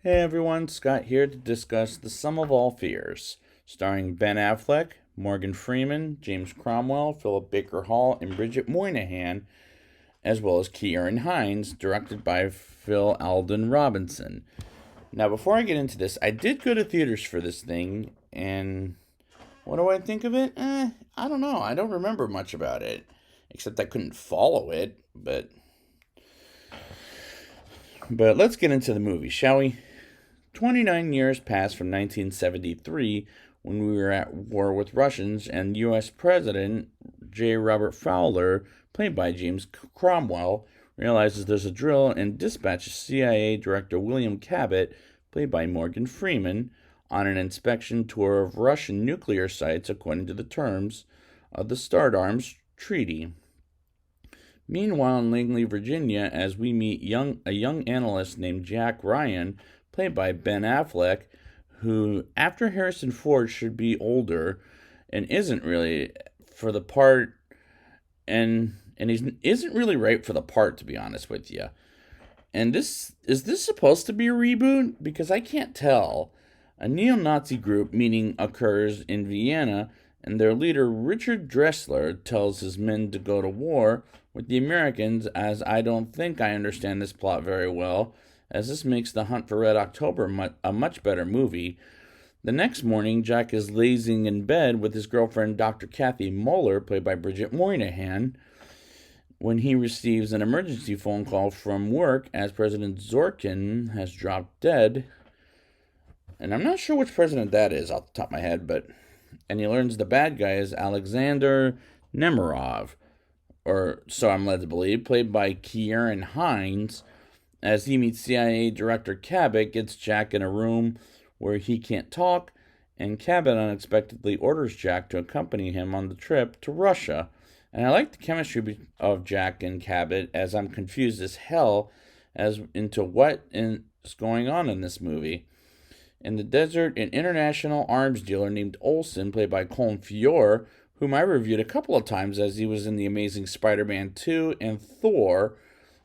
Hey everyone, Scott here to discuss The Sum of All Fears, starring Ben Affleck, Morgan Freeman, James Cromwell, Philip Baker Hall, and Bridget Moynihan, as well as Kieran Hines, directed by Phil Alden Robinson. Now, before I get into this, I did go to theaters for this thing, and what do I think of it? I don't know. I don't remember much about it, except I couldn't follow it, but let's get into the movie, shall we? 29 years passed from 1973, when we were at war with Russians, and U.S. President J. Robert Fowler, played by James Cromwell, realizes there's a drill and dispatches CIA Director William Cabot, played by Morgan Freeman, on an inspection tour of Russian nuclear sites according to the terms of the Start Arms Treaty. Meanwhile, in Langley, Virginia, as we meet a young analyst named Jack Ryan, played by Ben Affleck, who, after Harrison Ford, should be older and isn't really for the part, and he isn't really right for the part, to be honest with you. And this supposed to be a reboot? Because I can't tell. A neo-Nazi group meeting occurs in Vienna, and their leader, Richard Dressler, tells his men to go to war with the Americans, as I don't think I understand this plot very well, as this makes The Hunt for Red October a much better movie. The next morning, Jack is lazing in bed with his girlfriend, Dr. Kathy Muller, played by Bridget Moynihan, when he receives an emergency phone call from work as President Zorkin has dropped dead. And I'm not sure which president that is off the top of my head, and he learns the bad guy is Alexander Nemerov, or so I'm led to believe, played by Kieran Hines. As he meets CIA Director Cabot, gets Jack in a room where he can't talk, and Cabot unexpectedly orders Jack to accompany him on the trip to Russia. And I like the chemistry of Jack and Cabot, as I'm confused as hell as into what is going on in this movie. In the desert, an international arms dealer named Olsen, played by Colin Feore, whom I reviewed a couple of times as he was in The Amazing Spider-Man 2 and Thor,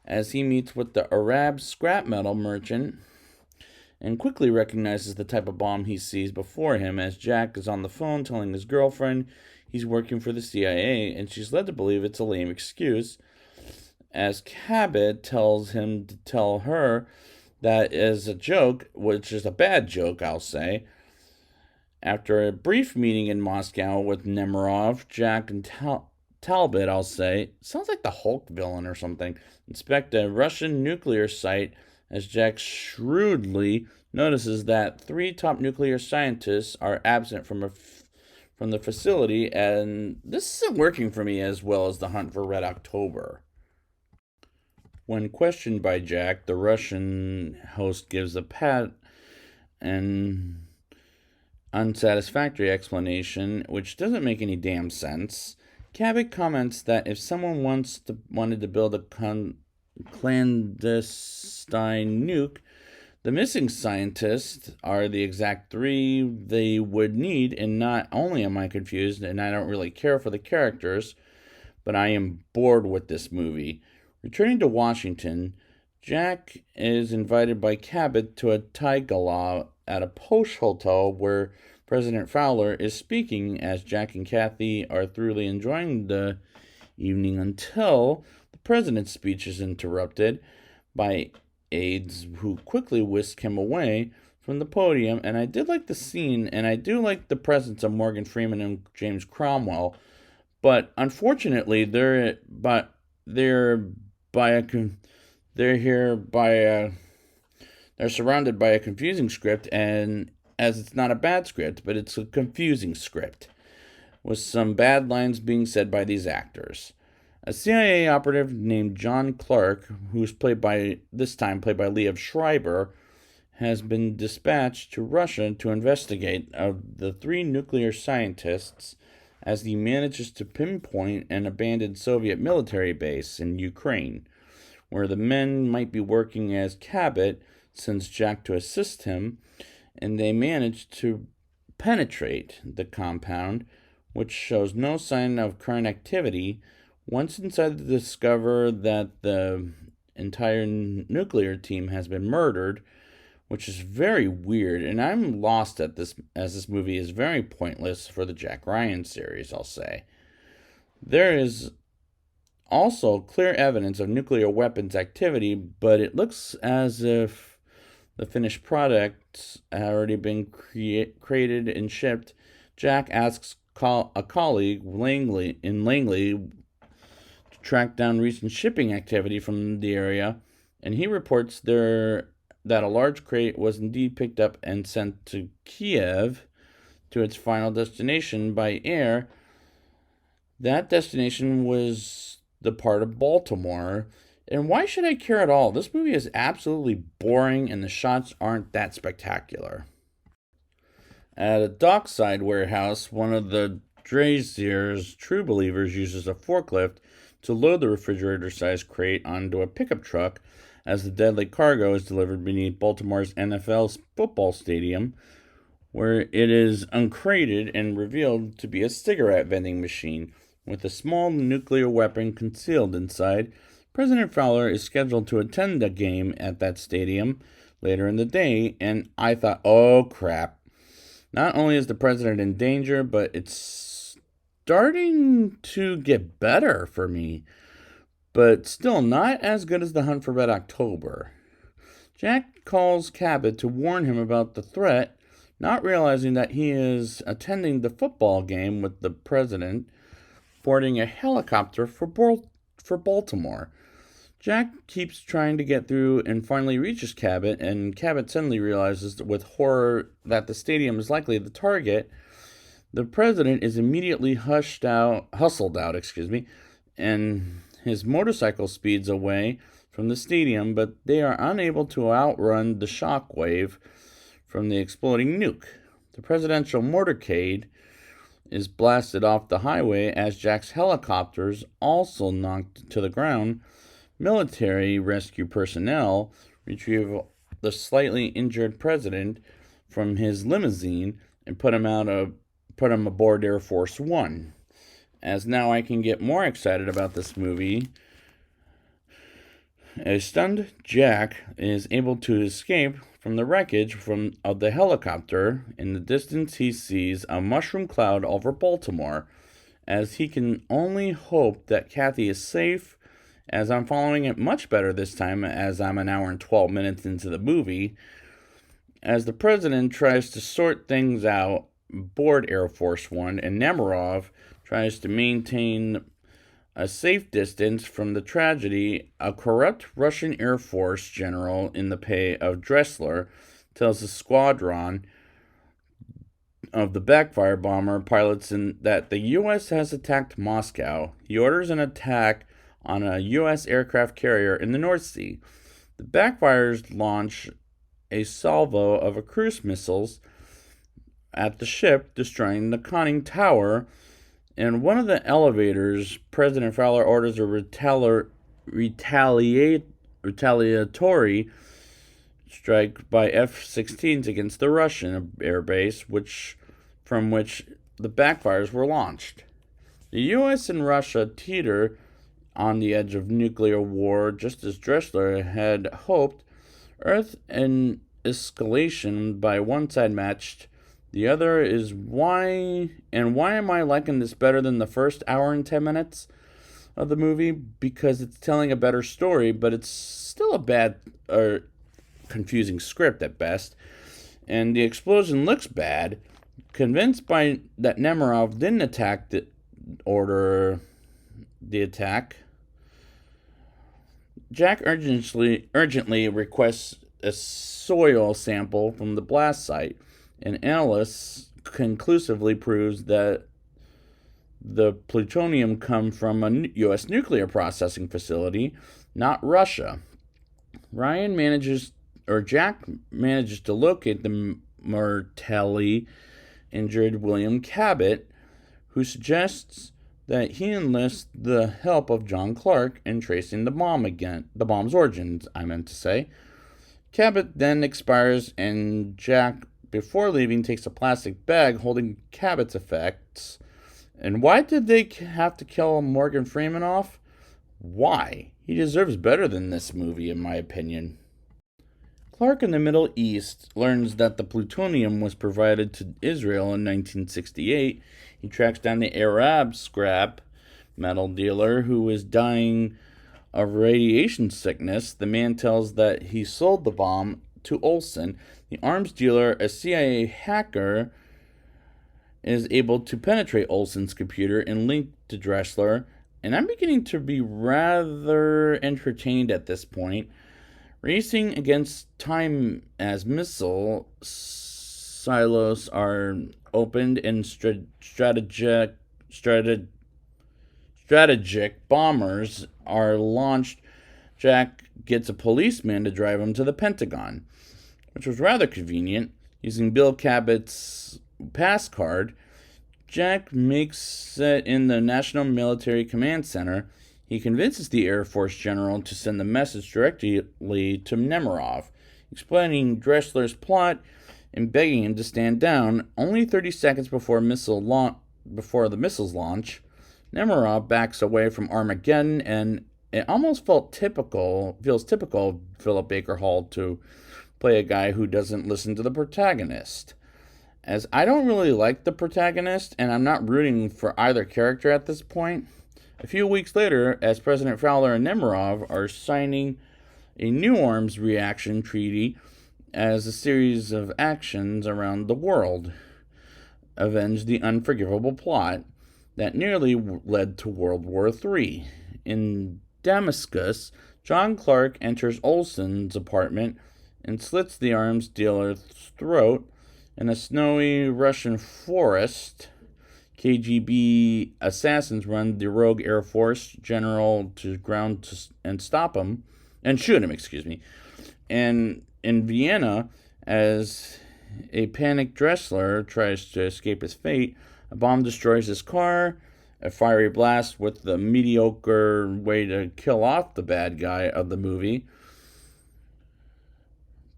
as he meets with the Arab scrap metal merchant and quickly recognizes the type of bomb he sees before him, as Jack is on the phone telling his girlfriend he's working for the CIA, and she's led to believe it's a lame excuse, as Cabot tells him to tell her that is a joke, which is a bad joke, I'll say. After a brief meeting in Moscow with Nemerov, Jack and Talbot, I'll say, sounds like the Hulk villain or something, inspect a Russian nuclear site, as Jack shrewdly notices that 3 top nuclear scientists are absent from the facility, and this isn't working for me as well as The Hunt for Red October. When questioned by Jack, the Russian host gives a pat and unsatisfactory explanation, which doesn't make any damn sense. Cabot comments that if someone wanted to build a clandestine nuke, the missing scientists are the exact 3 they would need, and not only am I confused and I don't really care for the characters, but I am bored with this movie. Returning to Washington, Jack is invited by Cabot to a Thai gala at a posh hotel where President Fowler is speaking, as Jack and Kathy are thoroughly enjoying the evening until the president's speech is interrupted by aides who quickly whisk him away from the podium. And I did like the scene, and I do like the presence of Morgan Freeman and James Cromwell, but unfortunately they're surrounded by a confusing script, and as it's not a bad script, but it's a confusing script, with some bad lines being said by these actors. A CIA operative named John Clark, who's played by Liev Schreiber, has been dispatched to Russia to investigate the 3 nuclear scientists, as he manages to pinpoint an abandoned Soviet military base in Ukraine, where the men might be working as Cabot sends Jack to assist him, and they manage to penetrate the compound, which shows no sign of current activity. Once inside, they discover that the entire nuclear team has been murdered, which is very weird, and I'm lost at this as this movie is very pointless for the Jack Ryan series, I'll say. There is also clear evidence of nuclear weapons activity, but it looks as if the finished product had already been created and shipped. Jack asks a colleague in Langley to track down recent shipping activity from the area, and he reports that a large crate was indeed picked up and sent to Kiev to its final destination by air. That destination was the part of Baltimore. And why should I care at all? This movie is absolutely boring and the shots aren't that spectacular. At a dockside warehouse, one of the Drazier's true believers uses a forklift to load the refrigerator-sized crate onto a pickup truck as the deadly cargo is delivered beneath Baltimore's NFL football stadium, where it is uncrated and revealed to be a cigarette vending machine with a small nuclear weapon concealed inside. President Fowler is scheduled to attend a game at that stadium later in the day, and I thought, oh crap. Not only is the president in danger, but it's starting to get better for me, but still not as good as The Hunt for Red October. Jack calls Cabot to warn him about the threat, not realizing that he is attending the football game with the president, boarding a helicopter for Baltimore. Jack keeps trying to get through and finally reaches Cabot, and Cabot suddenly realizes with horror that the stadium is likely the target. The president is immediately hustled out, and his motorcycle speeds away from the stadium, but they are unable to outrun the shock wave from the exploding nuke. The presidential motorcade is blasted off the highway as Jack's helicopters also knocked to the ground. Military rescue personnel retrieve the slightly injured president from his limousine and put him aboard Air Force One. As now I can get more excited about this movie. A stunned Jack is able to escape from the wreckage of the helicopter. In the distance, he sees a mushroom cloud over Baltimore, as he can only hope that Kathy is safe. As I'm following it much better this time, as I'm an hour and 12 minutes into the movie, as the president tries to sort things out aboard Air Force One, and Nemerov tries to maintain a safe distance from the tragedy, a corrupt Russian Air Force general in the pay of Dressler tells the squadron of the backfire bomber pilots that the U.S. has attacked Moscow. He orders an attack on a U.S. aircraft carrier in the North Sea. The backfires launch a salvo of cruise missiles at the ship, destroying the conning tower. In one of the elevators, President Fowler orders a retaliatory strike by F-16s against the Russian airbase, from which the backfires were launched. The U.S. and Russia teeter on the edge of nuclear war, just as Dressler had hoped. Earth and escalation by one side matched the other is why am I liking this better than the first hour and 10 minutes of the movie? Because it's telling a better story, but it's still a bad or confusing script at best. And the explosion looks bad. Convinced by that Nemerov didn't order the attack, Jack urgently requests a soil sample from the blast site, and analysts conclusively proves that the plutonium come from a U.S. nuclear processing facility, not Russia. Jack manages to locate the mortally injured William Cabot, who suggests that he enlists the help of John Clark in tracing the bomb's origins, I meant to say. Cabot then expires, and Jack, before leaving, takes a plastic bag holding Cabot's effects. And why did they have to kill Morgan Freeman off? Why? He deserves better than this movie, in my opinion. Clark in the Middle East learns that the plutonium was provided to Israel in 1968. He tracks down the Arab scrap metal dealer who is dying of radiation sickness. The man tells that he sold the bomb to Olson. The arms dealer, a CIA hacker, is able to penetrate Olson's computer and link to Dressler. And I'm beginning to be rather entertained at this point. Racing against time as missile silos are opened and strategic bombers are launched. Jack gets a policeman to drive him to the Pentagon, which was rather convenient. Using Bill Cabot's pass card, Jack makes it in the National Military Command Center. He convinces the Air Force general to send the message directly to Nemerov, explaining Dressler's plot and begging him to stand down. Only 30 seconds before the missiles launch, Nemerov backs away from Armageddon, and it almost feels typical of Philip Baker Hall to play a guy who doesn't listen to the protagonist. As I don't really like the protagonist, and I'm not rooting for either character at this point. A few weeks later, as President Fowler and Nemerov are signing a new arms reaction treaty as a series of actions around the world avenge the unforgivable plot that nearly led to World War III. In Damascus, John Clark enters Olson's apartment and slits the arms dealer's throat. In a snowy Russian forest, KGB assassins run the rogue Air Force general to ground and shoot him. And in Vienna, as a panicked Dressler tries to escape his fate, a bomb destroys his car. A fiery blast with the mediocre way to kill off the bad guy of the movie.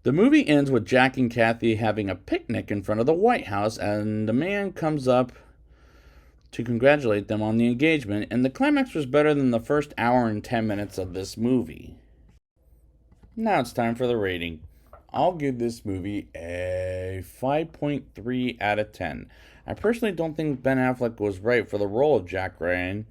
The movie ends with Jack and Kathy having a picnic in front of the White House, and the man comes up to congratulate them on the engagement, and the climax was better than the first hour and 10 minutes of this movie. Now it's time for the rating. I'll give this movie a 5.3 out of 10. I personally don't think Ben Affleck was right for the role of Jack Ryan,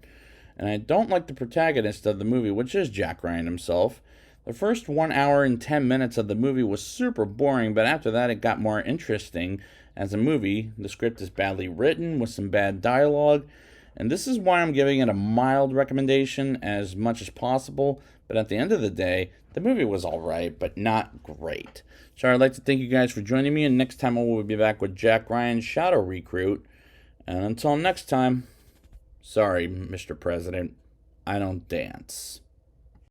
and I don't like the protagonist of the movie, which is Jack Ryan himself. The first 1 hour and 10 minutes of the movie was super boring, but after that it got more interesting as a movie. The script is badly written with some bad dialogue, and this is why I'm giving it a mild recommendation as much as possible. But at the end of the day, the movie was alright, but not great. So I'd like to thank you guys for joining me, and next time I will be back with Jack Ryan's Shadow Recruit. And until next time, sorry, Mr. President, I don't dance.